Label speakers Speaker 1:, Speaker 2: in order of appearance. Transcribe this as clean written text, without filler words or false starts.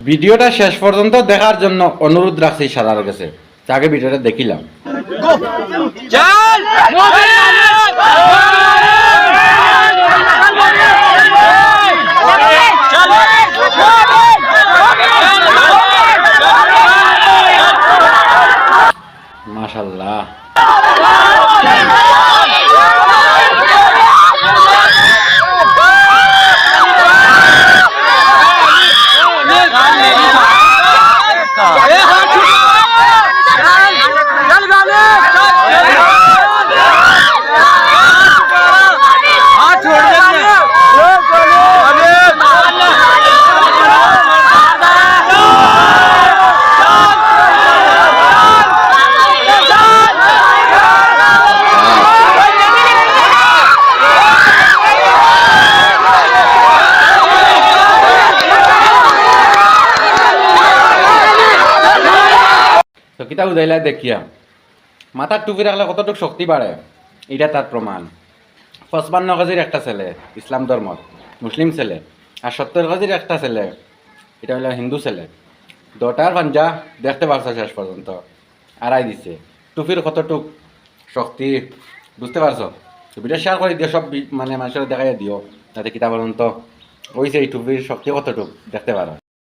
Speaker 1: ভিডিওটা শেষ পর্যন্ত দেখার জন্য অনুরোধ রাখছি সারার কাছে। আগে ভিডিওটা দেখিলাম। মাশাআল্লাহ। তো কিতা বুঝাইলা দেখিয়া মাথার টুপি রাখলে কতটুকু শক্তি বাড়ে এটা তার প্রমাণ। 55 কেজির একটা ছেলে ইসলাম ধর্ম মুসলিম ছেলে, আর 70 কেজির একটা ছেলে এটা হলো হিন্দু ছেলে। দোটার পাঞ্জা দেখতে পারছো শেষ পর্যন্ত আড়াই দিছে। টুপির কতটুক শক্তি বুঝতে পারছো? টুপিটা শেয়ার করে দিও, সব মানে মানুষের দেখাই দিও, যাতে কিতা পর্যন্ত ওইছে এই টুপির শক্তি কতটুক দেখতে পারো।